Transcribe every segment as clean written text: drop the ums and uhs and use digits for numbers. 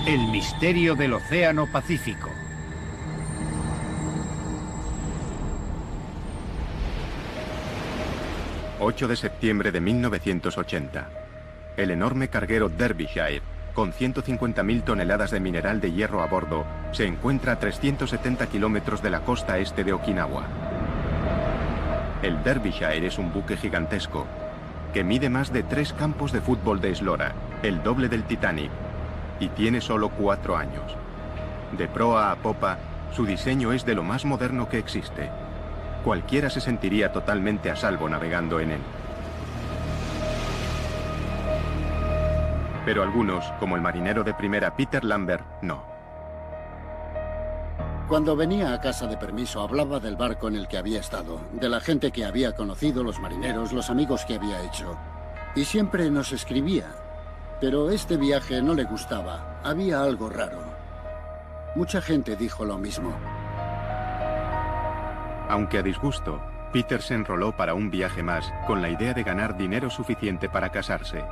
El misterio del Océano Pacífico. ...8 de septiembre de 1980... ...el enorme carguero Derbyshire... ...con 150.000 toneladas de mineral de hierro a bordo... ...se encuentra a 370 kilómetros de la costa este de Okinawa. El Derbyshire es un buque gigantesco... ...que mide más de 3 campos de fútbol de eslora... ...el doble del Titanic... ...y tiene solo 4 años. De proa a popa, su diseño es de lo más moderno que existe... Cualquiera se sentiría totalmente a salvo navegando en él. Pero algunos, como el marinero de primera Peter Lambert, no. Cuando venía a casa de permiso hablaba del barco en el que había estado, de la gente que había conocido, los marineros, los amigos que había hecho. Y siempre nos escribía. Pero este viaje no le gustaba. Había algo raro. Mucha gente dijo lo mismo. Aunque a disgusto, Peter se enroló para un viaje más con la idea de ganar dinero suficiente para casarse.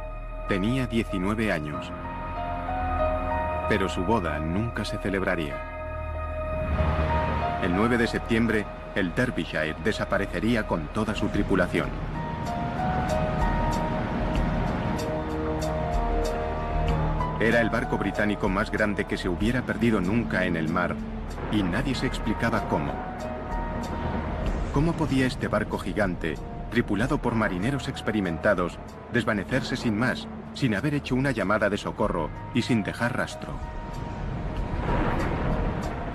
Tenía 19 años. Pero su boda nunca se celebraría. El 9 de septiembre, el Derbyshire desaparecería con toda su tripulación. Era el barco británico más grande que se hubiera perdido nunca en el mar, y nadie se explicaba cómo. ¿Cómo podía este barco gigante, tripulado por marineros experimentados, desvanecerse sin más, sin haber hecho una llamada de socorro y sin dejar rastro?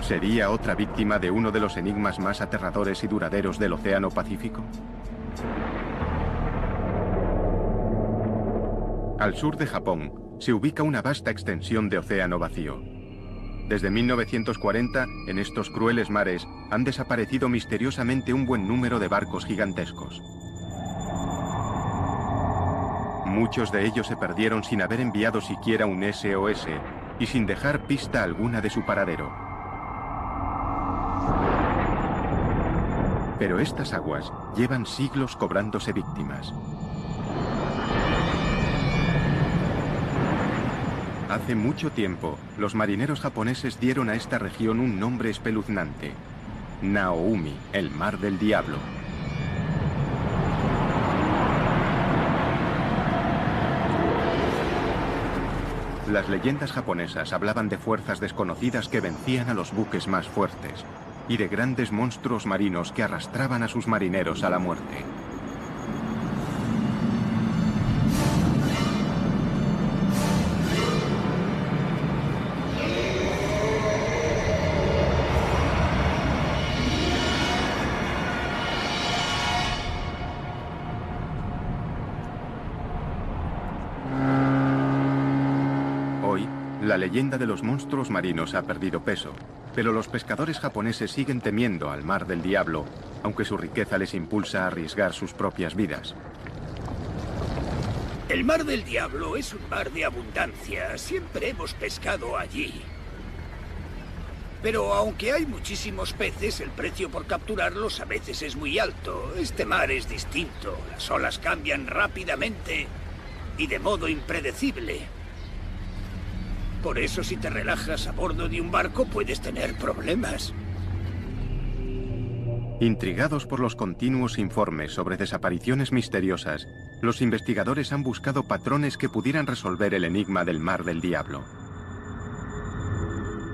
¿Sería otra víctima de uno de los enigmas más aterradores y duraderos del Océano Pacífico? Al sur de Japón se ubica una vasta extensión de océano vacío. Desde 1940, en estos crueles mares, han desaparecido misteriosamente un buen número de barcos gigantescos. Muchos de ellos se perdieron sin haber enviado siquiera un SOS y sin dejar pista alguna de su paradero. Pero estas aguas llevan siglos cobrándose víctimas. Hace mucho tiempo, los marineros japoneses dieron a esta región un nombre espeluznante: Naoumi, el mar del diablo. Las leyendas japonesas hablaban de fuerzas desconocidas que vencían a los buques más fuertes y de grandes monstruos marinos que arrastraban a sus marineros a la muerte. La leyenda de los monstruos marinos ha perdido peso, pero los pescadores japoneses siguen temiendo al mar del diablo, aunque su riqueza les impulsa a arriesgar sus propias vidas. El mar del diablo es un mar de abundancia. Siempre hemos pescado allí. Pero aunque hay muchísimos peces, el precio por capturarlos a veces es muy alto. Este mar es distinto. Las olas cambian rápidamente y de modo impredecible. Por eso, si te relajas a bordo de un barco, puedes tener problemas. Intrigados por los continuos informes sobre desapariciones misteriosas, los investigadores han buscado patrones que pudieran resolver el enigma del mar del diablo.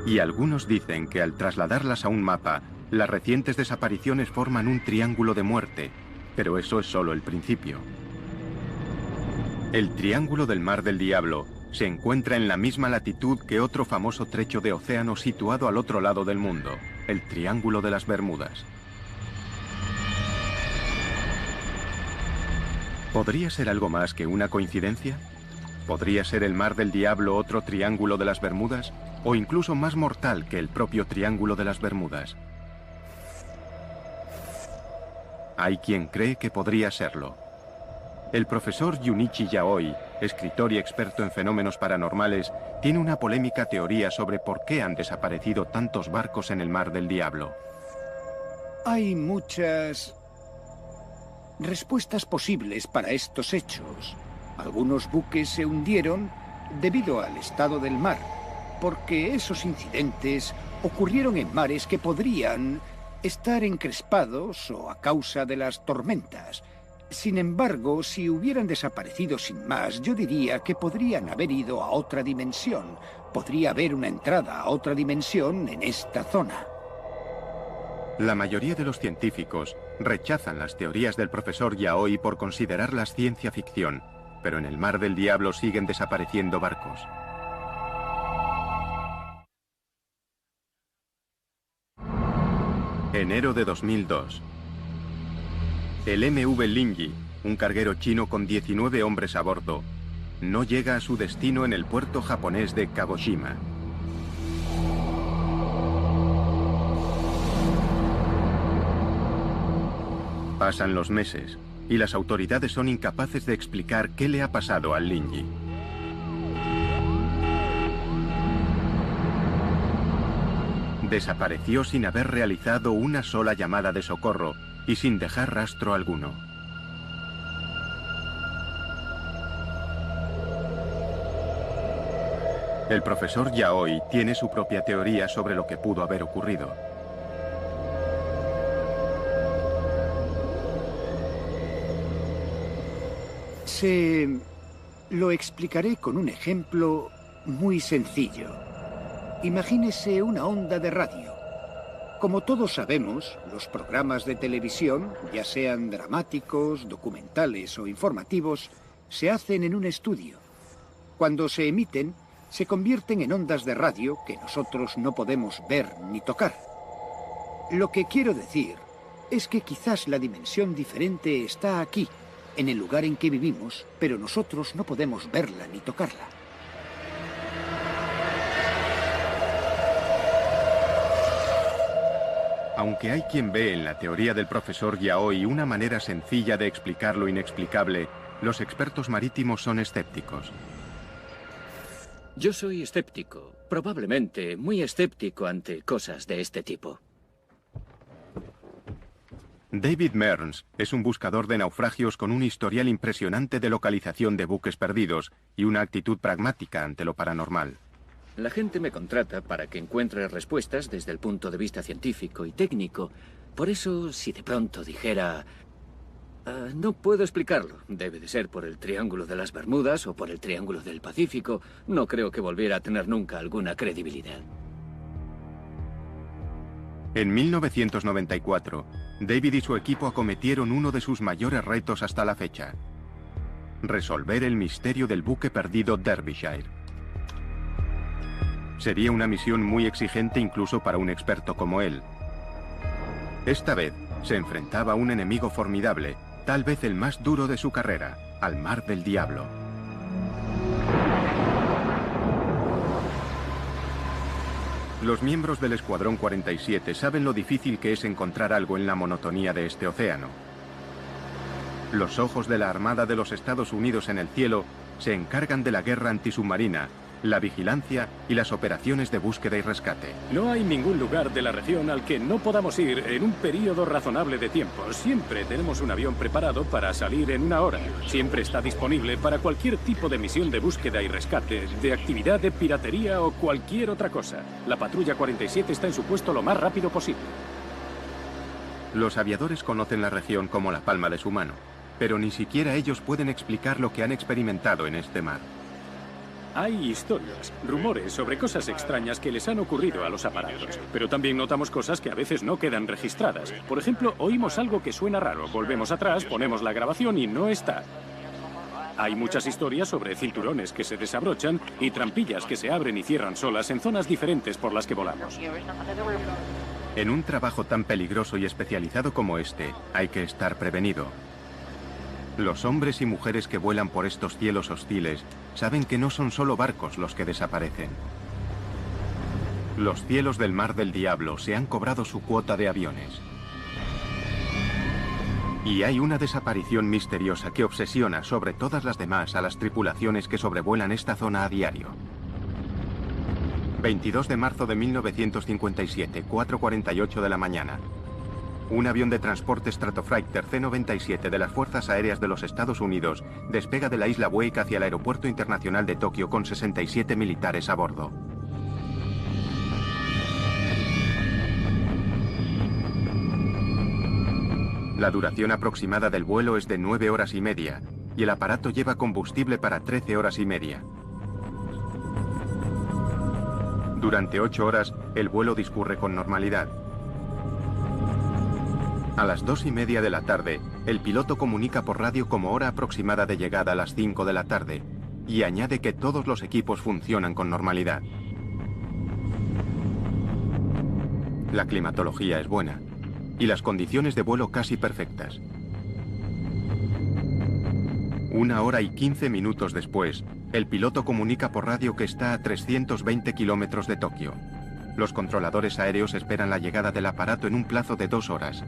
Y algunos dicen que al trasladarlas a un mapa, las recientes desapariciones forman un triángulo de muerte, pero eso es solo el principio. El Triángulo del Mar del Diablo se encuentra en la misma latitud que otro famoso trecho de océano situado al otro lado del mundo, el Triángulo de las Bermudas. ¿Podría ser algo más que una coincidencia? ¿Podría ser el Mar del Diablo otro Triángulo de las Bermudas? ¿O incluso más mortal que el propio Triángulo de las Bermudas? Hay quien cree que podría serlo. El profesor Junichi Yaoi, escritor y experto en fenómenos paranormales, tiene una polémica teoría sobre por qué han desaparecido tantos barcos en el Mar del Diablo. Hay muchas respuestas posibles para estos hechos. Algunos buques se hundieron debido al estado del mar. porque esos incidentes ocurrieron en mares que podrían estar encrespados o a causa de las tormentas. Sin embargo, si hubieran desaparecido sin más, yo diría que podrían haber ido a otra dimensión. Podría haber una entrada a otra dimensión en esta zona. La mayoría de los científicos rechazan las teorías del profesor Yaoi por considerarlas ciencia ficción, pero en el Mar del Diablo siguen desapareciendo barcos. Enero de 2002. El MV Linji, un carguero chino con 19 hombres a bordo, no llega a su destino en el puerto japonés de Kagoshima. Pasan los meses y las autoridades son incapaces de explicar qué le ha pasado al Linji. Desapareció sin haber realizado una sola llamada de socorro y sin dejar rastro alguno. El profesor Yaoi tiene su propia teoría sobre lo que pudo haber ocurrido. Lo explicaré con un ejemplo muy sencillo. Imagínese una onda de radio. Como todos sabemos, los programas de televisión, ya sean dramáticos, documentales o informativos, se hacen en un estudio. Cuando se emiten, se convierten en ondas de radio que nosotros no podemos ver ni tocar. Lo que quiero decir es que quizás la dimensión diferente está aquí, en el lugar en que vivimos, pero nosotros no podemos verla ni tocarla. Aunque hay quien ve en la teoría del profesor Yaoi una manera sencilla de explicar lo inexplicable, los expertos marítimos son escépticos. Yo soy escéptico, probablemente muy escéptico ante cosas de este tipo. David Mearns es un buscador de naufragios con un historial impresionante de localización de buques perdidos y una actitud pragmática ante lo paranormal. La gente me contrata para que encuentre respuestas desde el punto de vista científico y técnico. Por eso, si de pronto dijera... no puedo explicarlo. Debe de ser por el Triángulo de las Bermudas o por el Triángulo del Pacífico. No creo que volviera a tener nunca alguna credibilidad. En 1994, David y su equipo acometieron uno de sus mayores retos hasta la fecha: resolver el misterio del buque perdido Derbyshire. Sería una misión muy exigente incluso para un experto como él. Esta vez se enfrentaba a un enemigo formidable, tal vez el más duro de su carrera, al Mar del Diablo. Los miembros del Escuadrón 47 saben lo difícil que es encontrar algo en la monotonía de este océano. Los ojos de la Armada de los Estados Unidos en el cielo se encargan de la guerra antisubmarina, la vigilancia y las operaciones de búsqueda y rescate. No hay ningún lugar de la región al que no podamos ir en un periodo razonable de tiempo. Siempre tenemos un avión preparado para salir en una hora. Siempre está disponible para cualquier tipo de misión de búsqueda y rescate, de actividad de piratería o cualquier otra cosa. La patrulla 47 está en su puesto lo más rápido posible. Los aviadores conocen la región como la palma de su mano, pero ni siquiera ellos pueden explicar lo que han experimentado en este mar. Hay historias, rumores sobre cosas extrañas que les han ocurrido a los aparatos, pero también notamos cosas que a veces no quedan registradas. Por ejemplo, oímos algo que suena raro, volvemos atrás, ponemos la grabación y no está. Hay muchas historias sobre cinturones que se desabrochan y trampillas que se abren y cierran solas en zonas diferentes por las que volamos. En un trabajo tan peligroso y especializado como este, hay que estar prevenido. Los hombres y mujeres que vuelan por estos cielos hostiles saben que no son solo barcos los que desaparecen. Los cielos del Mar del Diablo se han cobrado su cuota de aviones. Y hay una desaparición misteriosa que obsesiona sobre todas las demás a las tripulaciones que sobrevuelan esta zona a diario. 22 de marzo de 1957, 4:48 de la mañana. Un avión de transporte Stratofighter C-97 de las Fuerzas Aéreas de los Estados Unidos despega de la isla Wake hacia el Aeropuerto Internacional de Tokio con 67 militares a bordo. La duración aproximada del vuelo es de 9 horas y media y el aparato lleva combustible para 13 horas y media. Durante 8 horas, el vuelo discurre con normalidad. A las 2:30 de la tarde, el piloto comunica por radio como hora aproximada de llegada a las 5 de la tarde y añade que todos los equipos funcionan con normalidad. La climatología es buena y las condiciones de vuelo casi perfectas. 1 hora y 15 minutos después, el piloto comunica por radio que está a 320 kilómetros de Tokio. Los controladores aéreos esperan la llegada del aparato en un plazo de 2 horas.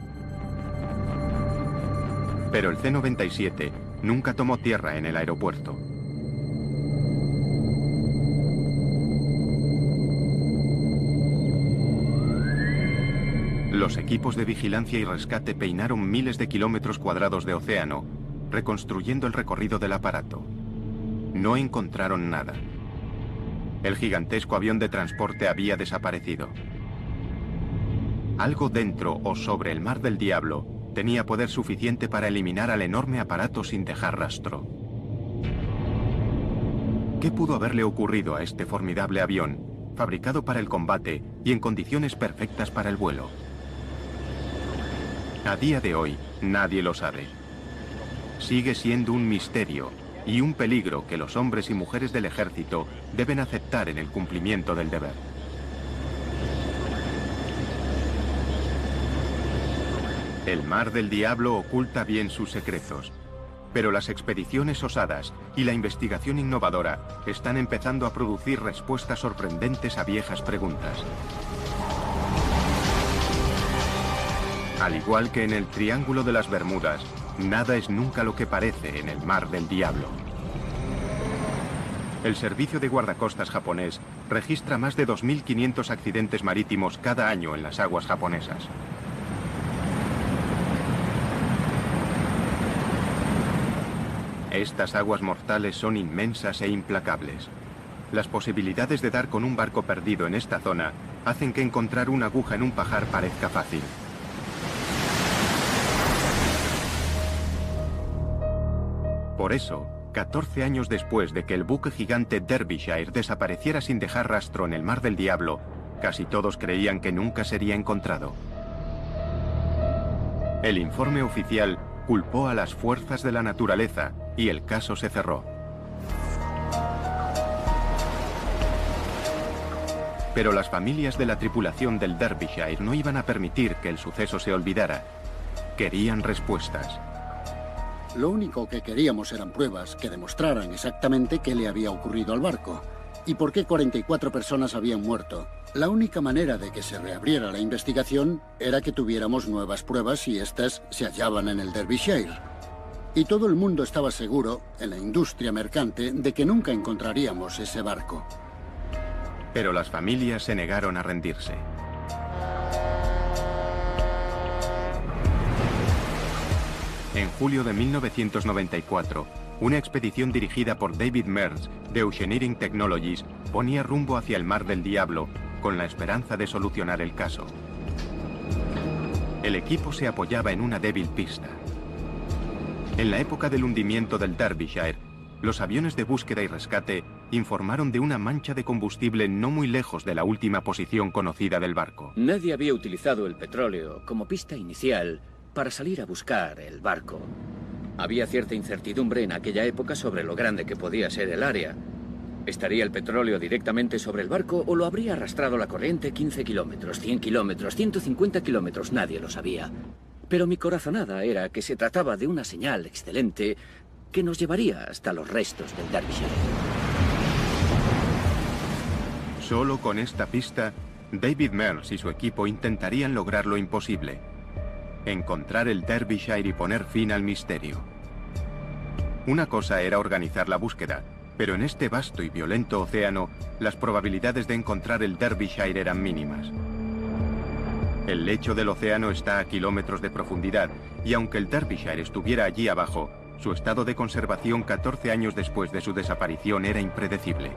Pero el C-97 nunca tomó tierra en el aeropuerto. Los equipos de vigilancia y rescate peinaron miles de kilómetros cuadrados de océano, reconstruyendo el recorrido del aparato. No encontraron nada. El gigantesco avión de transporte había desaparecido. Algo dentro o sobre el Mar del Diablo tenía poder suficiente para eliminar al enorme aparato sin dejar rastro. ¿Qué pudo haberle ocurrido a este formidable avión, fabricado para el combate y en condiciones perfectas para el vuelo? A día de hoy, nadie lo sabe. Sigue siendo un misterio y un peligro que los hombres y mujeres del ejército deben aceptar en el cumplimiento del deber. El Mar del Diablo oculta bien sus secretos, pero las expediciones osadas y la investigación innovadora están empezando a producir respuestas sorprendentes a viejas preguntas. Al igual que en el Triángulo de las Bermudas, nada es nunca lo que parece en el Mar del Diablo. El servicio de guardacostas japonés registra más de 2.500 accidentes marítimos cada año en las aguas japonesas. Estas aguas mortales son inmensas e implacables. Las posibilidades de dar con un barco perdido en esta zona hacen que encontrar una aguja en un pajar parezca fácil. Por eso, 14 años después de que el buque gigante Derbyshire desapareciera sin dejar rastro en el Mar del Diablo, casi todos creían que nunca sería encontrado. El informe oficial culpó a las fuerzas de la naturaleza y el caso se cerró. Pero las familias de la tripulación del Derbyshire no iban a permitir que el suceso se olvidara. Querían respuestas. Lo único que queríamos eran pruebas que demostraran exactamente qué le había ocurrido al barco y por qué 44 personas habían muerto. La única manera de que se reabriera la investigación era que tuviéramos nuevas pruebas y estas se hallaban en el Derbyshire. Y todo el mundo estaba seguro, en la industria mercante, de que nunca encontraríamos ese barco. Pero las familias se negaron a rendirse. En julio de 1994, una expedición dirigida por David Mears de Oceaneering Technologies ponía rumbo hacia el Mar del Diablo con la esperanza de solucionar el caso. El equipo se apoyaba en una débil pista. En la época del hundimiento del Derbyshire, los aviones de búsqueda y rescate informaron de una mancha de combustible no muy lejos de la última posición conocida del barco. Nadie había utilizado el petróleo como pista inicial para salir a buscar el barco. Había cierta incertidumbre en aquella época sobre lo grande que podía ser el área. ¿Estaría el petróleo directamente sobre el barco o lo habría arrastrado la corriente 15 kilómetros, 100 kilómetros, 150 kilómetros? Nadie lo sabía. Pero mi corazonada era que se trataba de una señal excelente que nos llevaría hasta los restos del Derbyshire. Solo con esta pista, David Mears y su equipo intentarían lograr lo imposible: encontrar el Derbyshire y poner fin al misterio. Una cosa era organizar la búsqueda, pero en este vasto y violento océano, las probabilidades de encontrar el Derbyshire eran mínimas. El lecho del océano está a kilómetros de profundidad, y aunque el Derbyshire estuviera allí abajo, su estado de conservación 14 años después de su desaparición era impredecible.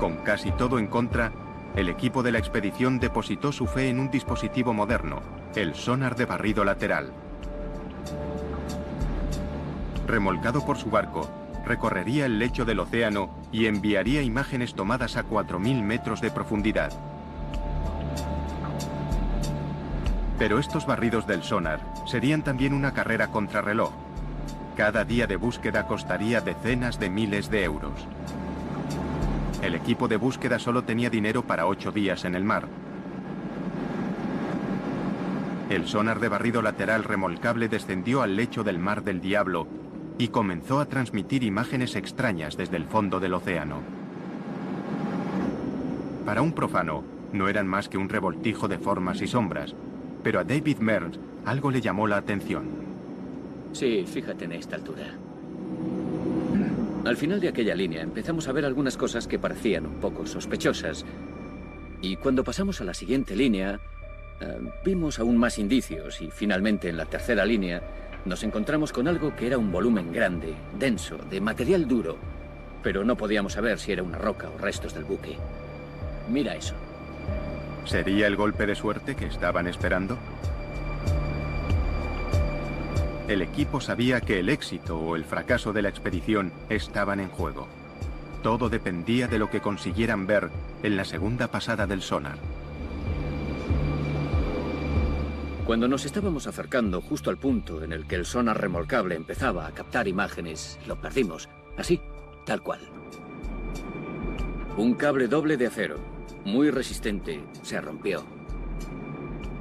Con casi todo en contra, el equipo de la expedición depositó su fe en un dispositivo moderno, el sonar de barrido lateral. Remolcado por su barco, recorrería el lecho del océano y enviaría imágenes tomadas a 4.000 metros de profundidad. Pero estos barridos del sonar serían también una carrera contrarreloj. Cada día de búsqueda costaría decenas de miles de euros. El equipo de búsqueda solo tenía dinero para 8 días en el mar. El sonar de barrido lateral remolcable descendió al lecho del Mar del Diablo y comenzó a transmitir imágenes extrañas desde el fondo del océano. Para un profano, no eran más que un revoltijo de formas y sombras, pero a David Mearns algo le llamó la atención. Sí, fíjate en esta altura. Al final de aquella línea empezamos a ver algunas cosas que parecían un poco sospechosas. Y cuando pasamos a la siguiente línea, vimos aún más indicios y finalmente en la tercera línea nos encontramos con algo que era un volumen grande, denso, de material duro, pero no podíamos saber si era una roca o restos del buque. Mira eso. ¿Sería el golpe de suerte que estaban esperando? El equipo sabía que el éxito o el fracaso de la expedición estaban en juego. Todo dependía de lo que consiguieran ver en la segunda pasada del sonar. Cuando nos estábamos acercando justo al punto en el que el sonar remolcable empezaba a captar imágenes, lo perdimos. Así, tal cual. Un cable doble de acero, muy resistente, se rompió.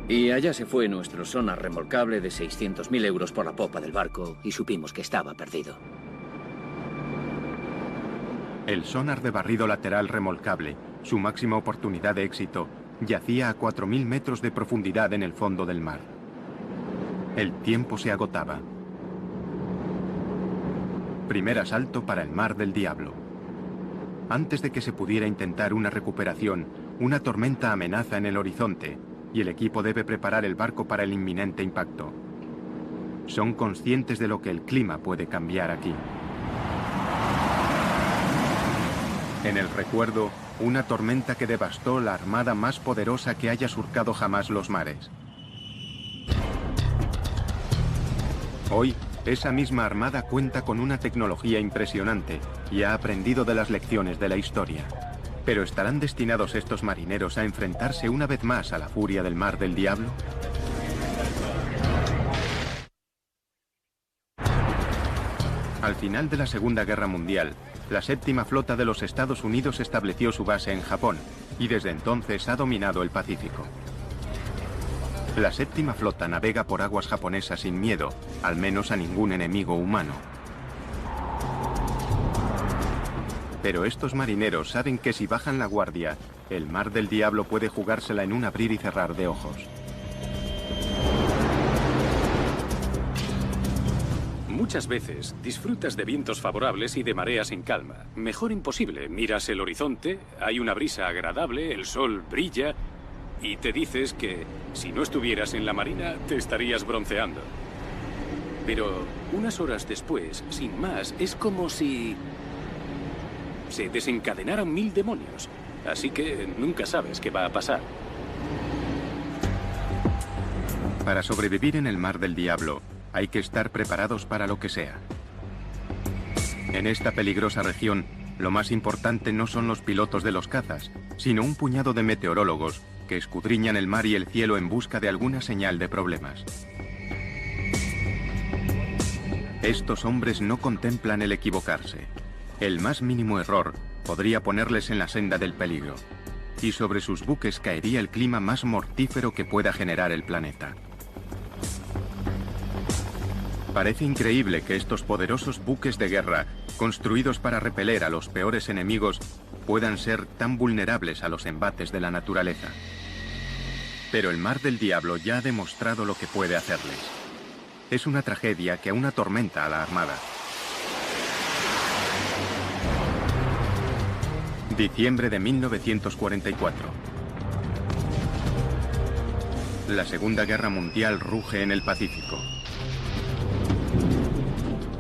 Y allá se fue nuestro sonar remolcable de 600.000 euros por la popa del barco y supimos que estaba perdido. El sonar de barrido lateral remolcable, su máxima oportunidad de éxito, yacía a 4.000 metros de profundidad en el fondo del mar. El tiempo se agotaba. Primer asalto para el Mar del Diablo. Antes de que se pudiera intentar una recuperación, una tormenta amenaza en el horizonte y el equipo debe preparar el barco para el inminente impacto. Son conscientes de lo que el clima puede cambiar aquí. En el recuerdo, una tormenta que devastó la armada más poderosa que haya surcado jamás los mares. Hoy, esa misma armada cuenta con una tecnología impresionante y ha aprendido de las lecciones de la historia. ¿Pero estarán destinados estos marineros a enfrentarse una vez más a la furia del Mar del Diablo? Al final de la Segunda Guerra Mundial, la séptima flota de los Estados Unidos estableció su base en Japón y desde entonces ha dominado el Pacífico. La séptima flota navega por aguas japonesas sin miedo, al menos a ningún enemigo humano. Pero estos marineros saben que si bajan la guardia, el Mar del Diablo puede jugársela en un abrir y cerrar de ojos. Muchas veces disfrutas de vientos favorables y de mareas en calma. Mejor imposible. Miras el horizonte, hay una brisa agradable, el sol brilla y te dices que si no estuvieras en la marina te estarías bronceando. Pero unas horas después, sin más, es como si se desencadenaran 1000 demonios. Así que nunca sabes qué va a pasar. Para sobrevivir en el Mar del Diablo, hay que estar preparados para lo que sea. En esta peligrosa región, lo más importante no son los pilotos de los cazas, sino un puñado de meteorólogos que escudriñan el mar y el cielo en busca de alguna señal de problemas. Estos hombres no contemplan el equivocarse. El más mínimo error podría ponerles en la senda del peligro, y sobre sus buques caería el clima más mortífero que pueda generar el planeta. Parece increíble que estos poderosos buques de guerra, construidos para repeler a los peores enemigos, puedan ser tan vulnerables a los embates de la naturaleza. Pero el Mar del Diablo ya ha demostrado lo que puede hacerles. Es una tragedia que aún atormenta a la Armada. Diciembre de 1944. La Segunda Guerra Mundial ruge en el Pacífico.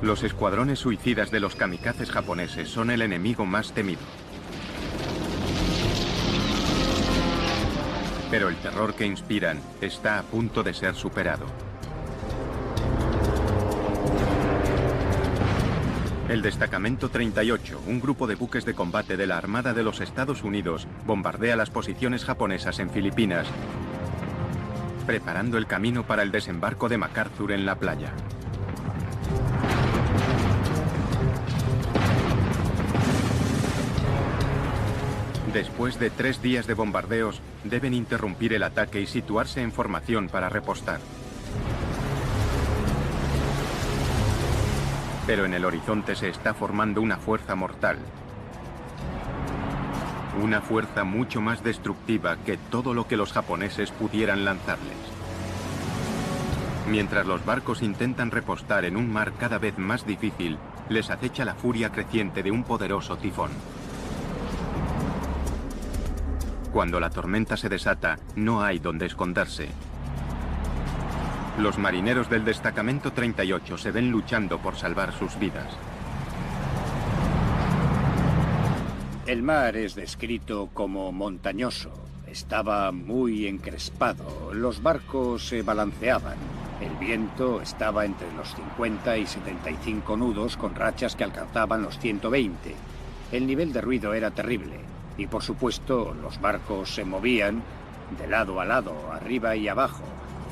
Los escuadrones suicidas de los kamikazes japoneses son el enemigo más temido. Pero el terror que inspiran está a punto de ser superado. El Destacamento 38, un grupo de buques de combate de la Armada de los Estados Unidos, bombardea las posiciones japonesas en Filipinas, preparando el camino para el desembarco de MacArthur en la playa. Después de 3 días de bombardeos, deben interrumpir el ataque y situarse en formación para repostar. Pero en el horizonte se está formando una fuerza mortal. Una fuerza mucho más destructiva que todo lo que los japoneses pudieran lanzarles. Mientras los barcos intentan repostar en un mar cada vez más difícil, les acecha la furia creciente de un poderoso tifón. Cuando la tormenta se desata, no hay donde esconderse. Los marineros del Destacamento 38 se ven luchando por salvar sus vidas. El mar es descrito como montañoso. Estaba muy encrespado. Los barcos se balanceaban. El viento estaba entre los 50 y 75 nudos con rachas que alcanzaban los 120. El nivel de ruido era terrible. Y por supuesto, los barcos se movían de lado a lado, arriba y abajo.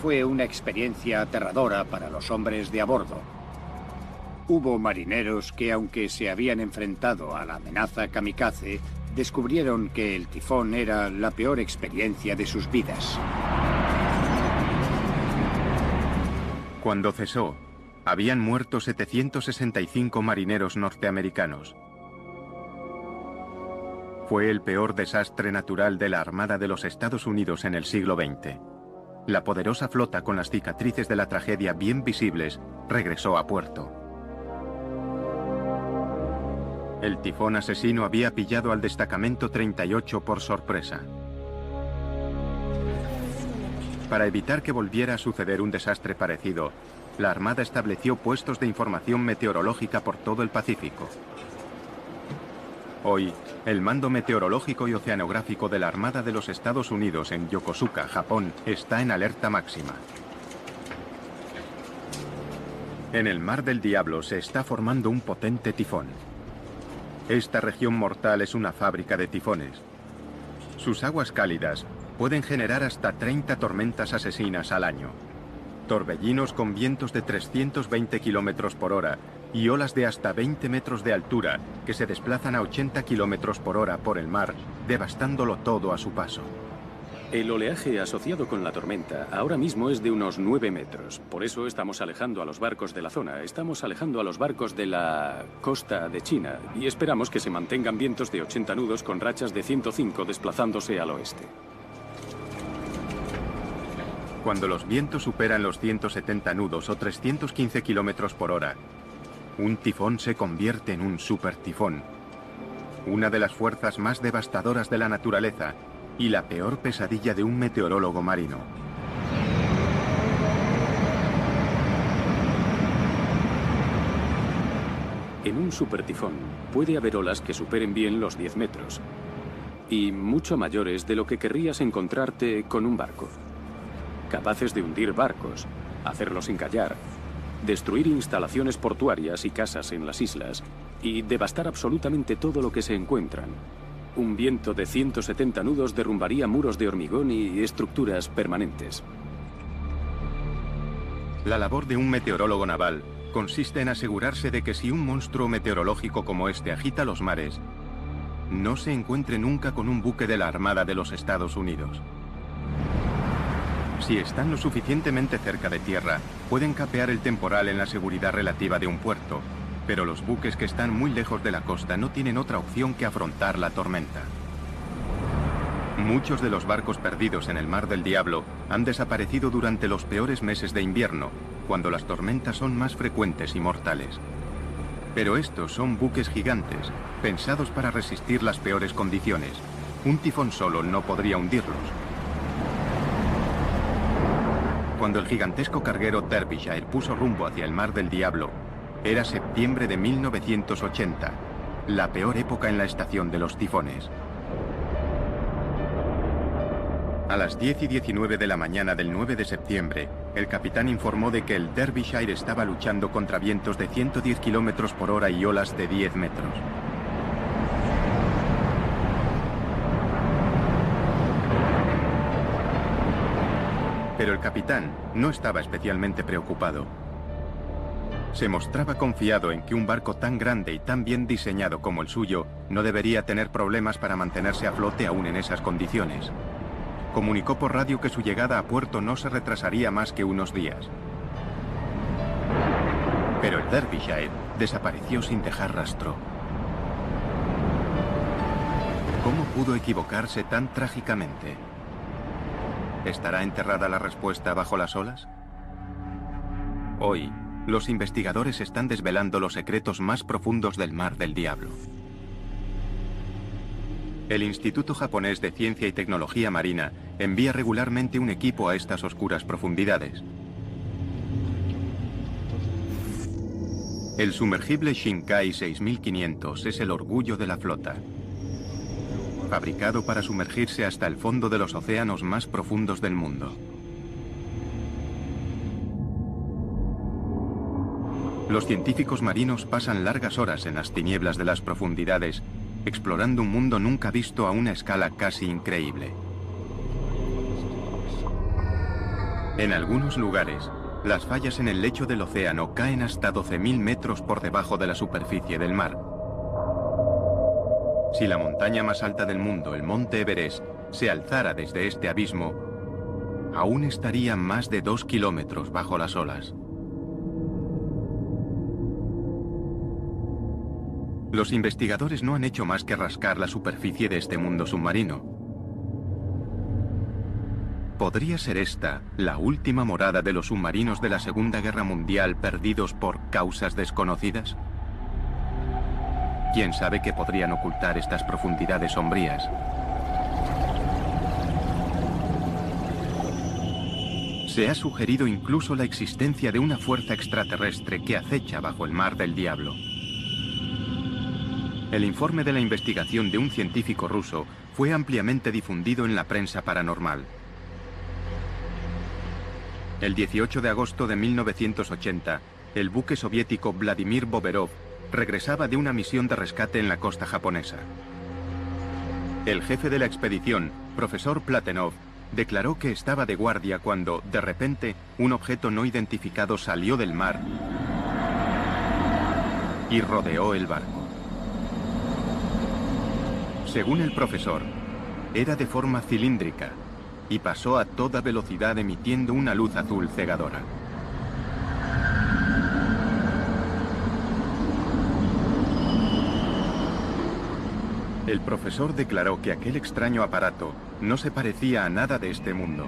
Fue una experiencia aterradora para los hombres de a bordo. Hubo marineros que, aunque se habían enfrentado a la amenaza kamikaze, descubrieron que el tifón era la peor experiencia de sus vidas. Cuando cesó, habían muerto 765 marineros norteamericanos. Fue el peor desastre natural de la Armada de los Estados Unidos en el siglo XX. La poderosa flota, con las cicatrices de la tragedia bien visibles, regresó a puerto. El tifón asesino había pillado al Destacamento 38 por sorpresa. Para evitar que volviera a suceder un desastre parecido, la Armada estableció puestos de información meteorológica por todo el Pacífico. Hoy, el Mando Meteorológico y Oceanográfico de la Armada de los Estados Unidos en Yokosuka, Japón, está en alerta máxima. En el Mar del Diablo se está formando un potente tifón. Esta región mortal es una fábrica de tifones. Sus aguas cálidas pueden generar hasta 30 tormentas asesinas al año. Torbellinos con vientos de 320 kilómetros por hora y olas de hasta 20 metros de altura que se desplazan a 80 kilómetros por hora por el mar, devastándolo todo a su paso. El oleaje asociado con la tormenta ahora mismo es de unos 9 metros. Por eso estamos alejando a los barcos de la zona. Estamos alejando a los barcos de la costa de China y esperamos que se mantengan vientos de 80 nudos con rachas de 105 desplazándose al oeste. Cuando los vientos superan los 170 nudos o 315 kilómetros por hora, un tifón se convierte en un supertifón. Una de las fuerzas más devastadoras de la naturaleza y la peor pesadilla de un meteorólogo marino. En un supertifón puede haber olas que superen bien los 10 metros y mucho mayores de lo que querrías encontrarte con un barco. Capaces de hundir barcos, hacerlos encallar, destruir instalaciones portuarias y casas en las islas y devastar absolutamente todo lo que se encuentran. Un viento de 170 nudos derrumbaría muros de hormigón y estructuras permanentes. La labor de un meteorólogo naval consiste en asegurarse de que si un monstruo meteorológico como este agita los mares, no se encuentre nunca con un buque de la Armada de los Estados Unidos. Si están lo suficientemente cerca de tierra, pueden capear el temporal en la seguridad relativa de un puerto, pero los buques que están muy lejos de la costa no tienen otra opción que afrontar la tormenta. Muchos de los barcos perdidos en el Mar del Diablo han desaparecido durante los peores meses de invierno, cuando las tormentas son más frecuentes y mortales. Pero estos son buques gigantes, pensados para resistir las peores condiciones. Un tifón solo no podría hundirlos. Cuando el gigantesco carguero Derbyshire puso rumbo hacia el Mar del Diablo, era septiembre de 1980, la peor época en la estación de los tifones. A las 10:19 de la mañana del 9 de septiembre, el capitán informó de que el Derbyshire estaba luchando contra vientos de 110 km por hora y olas de 10 metros. Pero el capitán no estaba especialmente preocupado. Se mostraba confiado en que un barco tan grande y tan bien diseñado como el suyo no debería tener problemas para mantenerse a flote aún en esas condiciones. Comunicó por radio que su llegada a puerto no se retrasaría más que unos días. Pero el Derbyshire desapareció sin dejar rastro. ¿Cómo pudo equivocarse tan trágicamente? ¿Estará enterrada la respuesta bajo las olas? Hoy, los investigadores están desvelando los secretos más profundos del Mar del Diablo. El Instituto Japonés de Ciencia y Tecnología Marina envía regularmente un equipo a estas oscuras profundidades. El sumergible Shinkai 6500 es el orgullo de la flota. Fabricado para sumergirse hasta el fondo de los océanos más profundos del mundo. Los científicos marinos pasan largas horas en las tinieblas de las profundidades, explorando un mundo nunca visto a una escala casi increíble. En algunos lugares, las fallas en el lecho del océano caen hasta 12.000 metros por debajo de la superficie del mar. Si la montaña más alta del mundo, el Monte Everest, se alzara desde este abismo, aún estaría más de 2 kilómetros bajo las olas. Los investigadores no han hecho más que rascar la superficie de este mundo submarino. ¿Podría ser esta la última morada de los submarinos de la Segunda Guerra Mundial perdidos por causas desconocidas? ¿Quién sabe qué podrían ocultar estas profundidades sombrías? Se ha sugerido incluso la existencia de una fuerza extraterrestre que acecha bajo el Mar del Diablo. El informe de la investigación de un científico ruso fue ampliamente difundido en la prensa paranormal. El 18 de agosto de 1980, el buque soviético Vladimir Boberov regresaba de una misión de rescate en la costa japonesa. El jefe de la expedición, profesor Platenov, declaró que estaba de guardia cuando, de repente, un objeto no identificado salió del mar y rodeó el barco. Según el profesor, era de forma cilíndrica y pasó a toda velocidad emitiendo una luz azul cegadora. El profesor declaró que aquel extraño aparato no se parecía a nada de este mundo.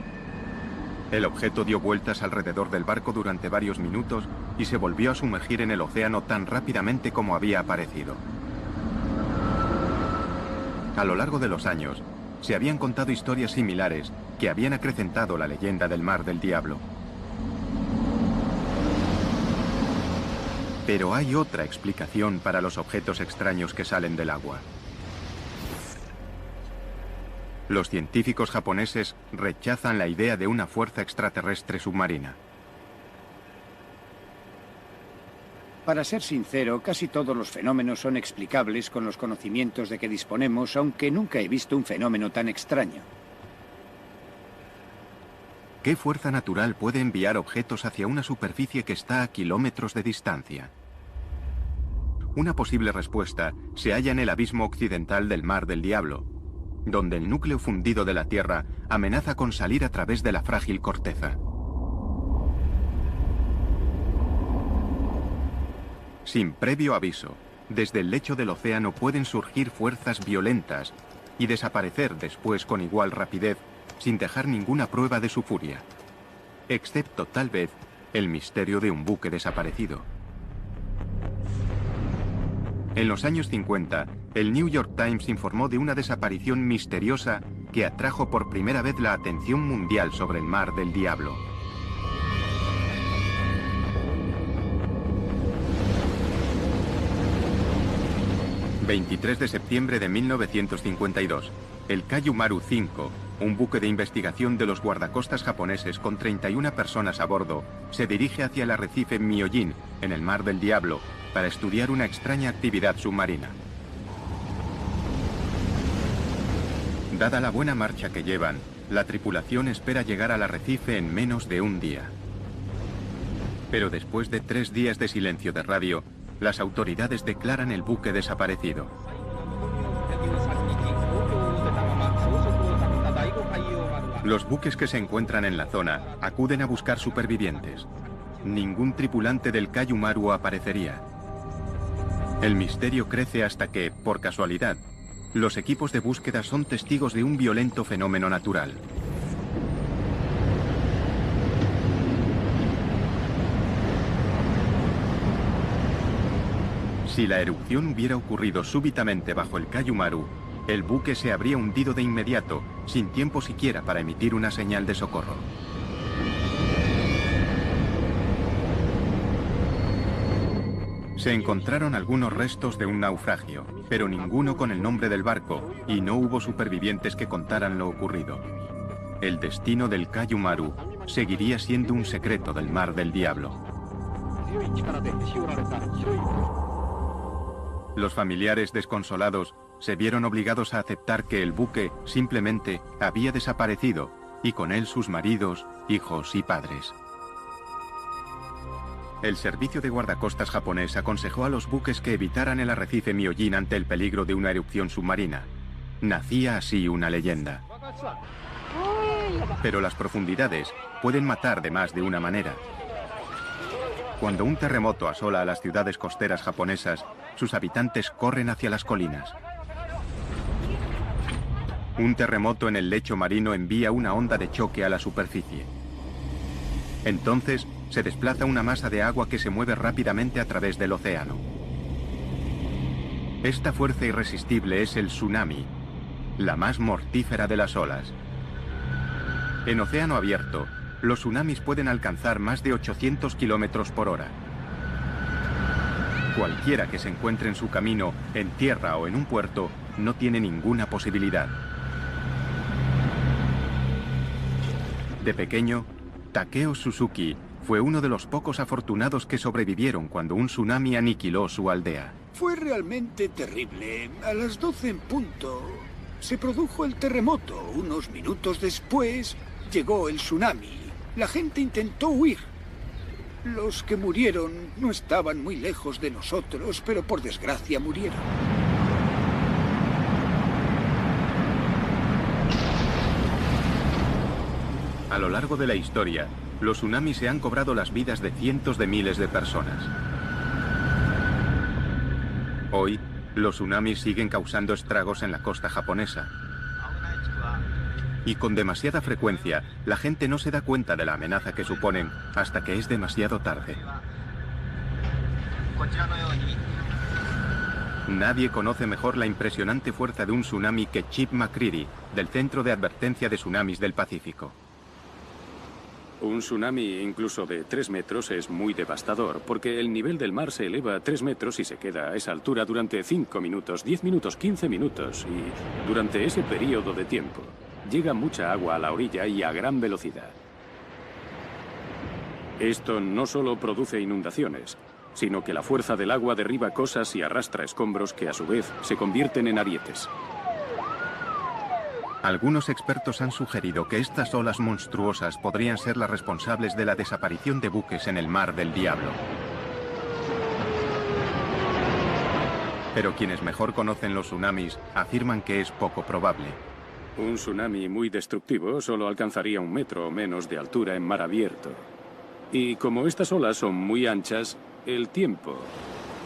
El objeto dio vueltas alrededor del barco durante varios minutos y se volvió a sumergir en el océano tan rápidamente como había aparecido. A lo largo de los años, se habían contado historias similares que habían acrecentado la leyenda del Mar del Diablo. Pero hay otra explicación para los objetos extraños que salen del agua. Los científicos japoneses rechazan la idea de una fuerza extraterrestre submarina. Para ser sincero, casi todos los fenómenos son explicables con los conocimientos de que disponemos, aunque nunca he visto un fenómeno tan extraño. ¿Qué fuerza natural puede enviar objetos hacia una superficie que está a kilómetros de distancia? Una posible respuesta se halla en el abismo occidental del Mar del Diablo, donde el núcleo fundido de la Tierra amenaza con salir a través de la frágil corteza. Sin previo aviso, desde el lecho del océano pueden surgir fuerzas violentas y desaparecer después con igual rapidez, sin dejar ninguna prueba de su furia, excepto tal vez el misterio de un buque desaparecido. En los años 50, el New York Times informó de una desaparición misteriosa que atrajo por primera vez la atención mundial sobre el Mar del Diablo. ...23 de septiembre de 1952... el Kayumaru 5... un buque de investigación de los guardacostas japoneses con 31 personas a bordo se dirige hacia el arrecife Myojin, en el Mar del Diablo, para estudiar una extraña actividad submarina. Dada la buena marcha que llevan, la tripulación espera llegar al arrecife en menos de un día. Pero después de 3 días de silencio de radio, las autoridades declaran el buque desaparecido. Los buques que se encuentran en la zona acuden a buscar supervivientes. Ningún tripulante del Kaiju Maru aparecería. El misterio crece hasta que, por casualidad, los equipos de búsqueda son testigos de un violento fenómeno natural. Si la erupción hubiera ocurrido súbitamente bajo el Kaiju Maru, el buque se habría hundido de inmediato, sin tiempo siquiera para emitir una señal de socorro. Se encontraron algunos restos de un naufragio, pero ninguno con el nombre del barco, y no hubo supervivientes que contaran lo ocurrido. El destino del Kaiju Maru seguiría siendo un secreto del Mar del Diablo. Los familiares desconsolados se vieron obligados a aceptar que el buque simplemente había desaparecido, y con él sus maridos, hijos y padres. El servicio de guardacostas japonés aconsejó a los buques que evitaran el arrecife Myojin ante el peligro de una erupción submarina. Nacía así una leyenda. Pero las profundidades pueden matar de más de una manera. Cuando un terremoto asola a las ciudades costeras japonesas, sus habitantes corren hacia las colinas. Un terremoto en el lecho marino envía una onda de choque a la superficie. Entonces, se desplaza una masa de agua que se mueve rápidamente a través del océano. Esta fuerza irresistible es el tsunami, la más mortífera de las olas. En océano abierto, los tsunamis pueden alcanzar más de 800 kilómetros por hora. Cualquiera que se encuentre en su camino, en tierra o en un puerto, no tiene ninguna posibilidad. De pequeño, Takeo Suzuki fue uno de los pocos afortunados que sobrevivieron cuando un tsunami aniquiló su aldea. Fue realmente terrible. A las 12 en punto se produjo el terremoto. Unos minutos después llegó el tsunami. La gente intentó huir. Los que murieron no estaban muy lejos de nosotros, pero por desgracia murieron. A lo largo de la historia, los tsunamis se han cobrado las vidas de cientos de miles de personas. Hoy, los tsunamis siguen causando estragos en la costa japonesa. Y con demasiada frecuencia, la gente no se da cuenta de la amenaza que suponen hasta que es demasiado tarde. Nadie conoce mejor la impresionante fuerza de un tsunami que Chip McCready, del Centro de Advertencia de Tsunamis del Pacífico. Un tsunami incluso de 3 metros es muy devastador, porque el nivel del mar se eleva a 3 metros y se queda a esa altura durante 5 minutos, 10 minutos, 15 minutos. Y durante ese periodo de tiempo, llega mucha agua a la orilla y a gran velocidad. Esto no solo produce inundaciones, sino que la fuerza del agua derriba cosas y arrastra escombros que a su vez se convierten en arietes. Algunos expertos han sugerido que estas olas monstruosas podrían ser las responsables de la desaparición de buques en el Mar del Diablo. Pero quienes mejor conocen los tsunamis afirman que es poco probable. Un tsunami muy destructivo solo alcanzaría 1 metro o menos de altura en mar abierto. Y como estas olas son muy anchas, el tiempo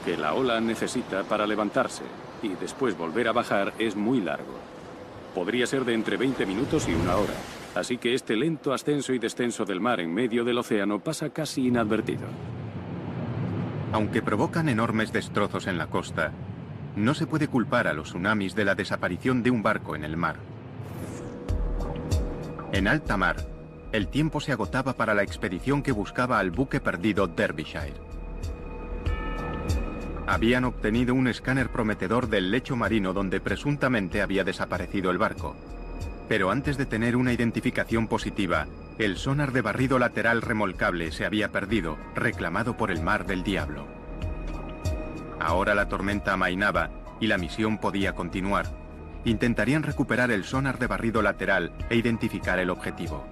que la ola necesita para levantarse y después volver a bajar es muy largo. Podría ser de entre 20 minutos y 1 hora. Así que este lento ascenso y descenso del mar en medio del océano pasa casi inadvertido. Aunque provocan enormes destrozos en la costa, no se puede culpar a los tsunamis de la desaparición de un barco en el mar. En alta mar, el tiempo se agotaba para la expedición que buscaba al buque perdido Derbyshire. Habían obtenido un escáner prometedor del lecho marino donde presuntamente había desaparecido el barco. Pero antes de tener una identificación positiva, el sonar de barrido lateral remolcable se había perdido, reclamado por el Mar del Diablo. Ahora la tormenta amainaba y la misión podía continuar. Intentarían recuperar el sonar de barrido lateral e identificar el objetivo.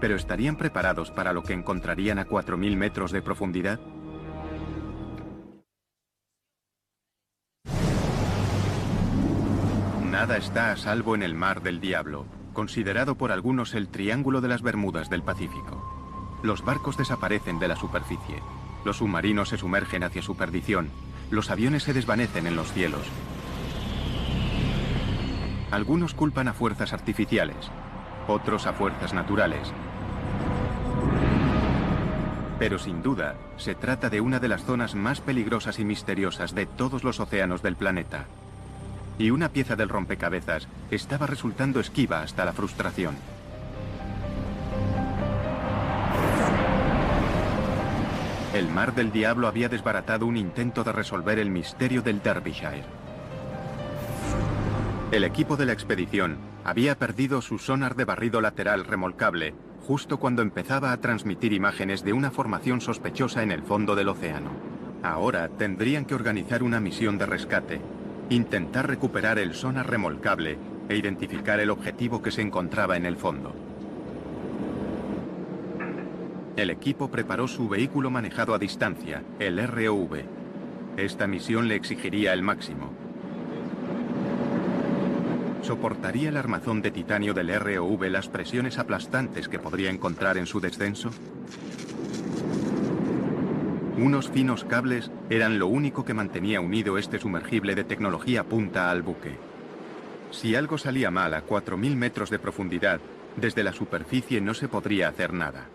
¿Pero estarían preparados para lo que encontrarían a 4.000 metros de profundidad? Nada está a salvo en el Mar del Diablo, considerado por algunos el Triángulo de las Bermudas del Pacífico. Los barcos desaparecen de la superficie, los submarinos se sumergen hacia su perdición, los aviones se desvanecen en los cielos. Algunos culpan a fuerzas artificiales, otros a fuerzas naturales. Pero sin duda, se trata de una de las zonas más peligrosas y misteriosas de todos los océanos del planeta. Y una pieza del rompecabezas estaba resultando esquiva hasta la frustración. El Mar del Diablo había desbaratado un intento de resolver el misterio del Derbyshire. El equipo de la expedición había perdido su sonar de barrido lateral remolcable justo cuando empezaba a transmitir imágenes de una formación sospechosa en el fondo del océano. Ahora tendrían que organizar una misión de rescate, intentar recuperar el sonar remolcable e identificar el objetivo que se encontraba en el fondo. El equipo preparó su vehículo manejado a distancia, el ROV. Esta misión le exigiría el máximo. ¿Soportaría el armazón de titanio del ROV las presiones aplastantes que podría encontrar en su descenso? Unos finos cables eran lo único que mantenía unido este sumergible de tecnología punta al buque. Si algo salía mal a 4.000 metros de profundidad, desde la superficie no se podría hacer nada.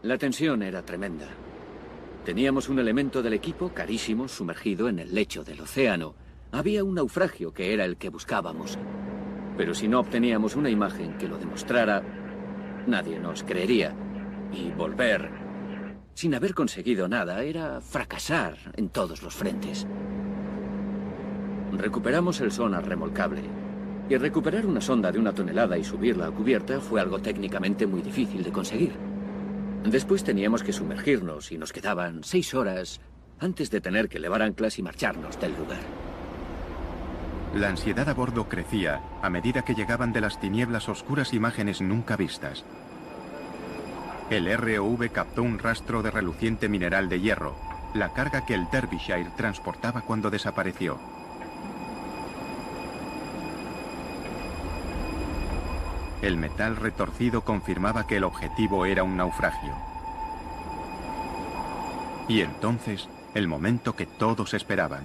La tensión era tremenda. Teníamos un elemento del equipo carísimo sumergido en el lecho del océano. Había un naufragio que era el que buscábamos. Pero si no obteníamos una imagen que lo demostrara, nadie nos creería. Y volver, sin haber conseguido nada, era fracasar en todos los frentes. Recuperamos el sonar remolcable. Y recuperar una sonda de 1 tonelada y subirla a cubierta fue algo técnicamente muy difícil de conseguir. Después teníamos que sumergirnos y nos quedaban 6 horas antes de tener que levar anclas y marcharnos del lugar. La ansiedad a bordo crecía a medida que llegaban de las tinieblas oscuras imágenes nunca vistas. El ROV captó un rastro de reluciente mineral de hierro, la carga que el Derbyshire transportaba cuando desapareció. El metal retorcido confirmaba que el objetivo era un naufragio. Y entonces, el momento que todos esperaban.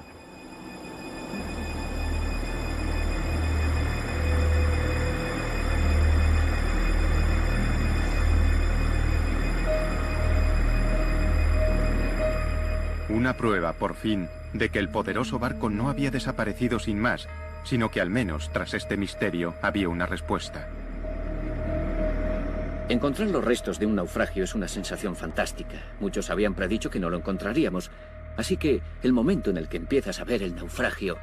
Una prueba, por fin, de que el poderoso barco no había desaparecido sin más, sino que al menos, tras este misterio, había una respuesta. Encontrar los restos de un naufragio es una sensación fantástica. Muchos habían predicho que no lo encontraríamos. Así que el momento en el que empiezas a ver el naufragio,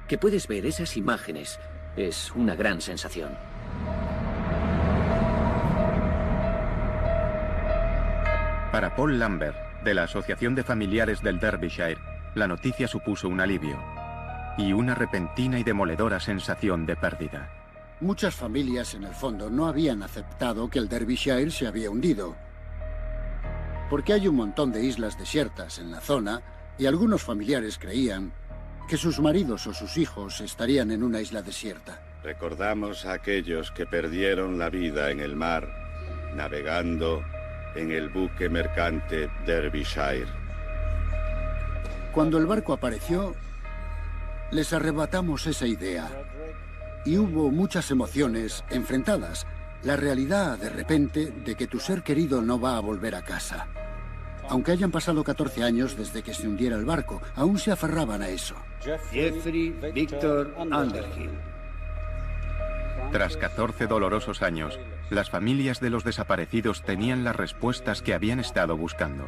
que puedes ver esas imágenes, es una gran sensación. Para Paul Lambert, de la Asociación de Familiares del Derbyshire, la noticia supuso un alivio y una repentina y demoledora sensación de pérdida. Muchas familias, en el fondo, no habían aceptado que el Derbyshire se había hundido. Porque hay un montón de islas desiertas en la zona y algunos familiares creían que sus maridos o sus hijos estarían en una isla desierta. Recordamos a aquellos que perdieron la vida en el mar, navegando en el buque mercante Derbyshire. Cuando el barco apareció, les arrebatamos esa idea. Y hubo muchas emociones enfrentadas. La realidad, de repente, de que tu ser querido no va a volver a casa. Aunque hayan pasado 14 años desde que se hundiera el barco, aún se aferraban a eso. Jeffrey Victor Underhill. Tras 14 dolorosos años, las familias de los desaparecidos tenían las respuestas que habían estado buscando.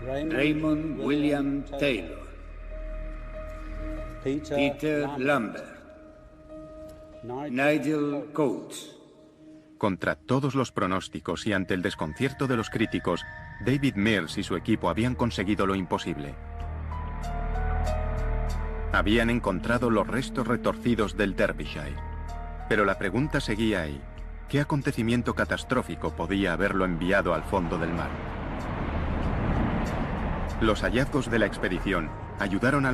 Raymond William Taylor. Peter Lambert. Nigel Coates. Contra todos los pronósticos y ante el desconcierto de los críticos, David Mears y su equipo habían conseguido lo imposible. Habían encontrado los restos retorcidos del Derbyshire. Pero la pregunta seguía ahí. ¿Qué acontecimiento catastrófico podía haberlo enviado al fondo del mar? Los hallazgos de la expedición ayudaron a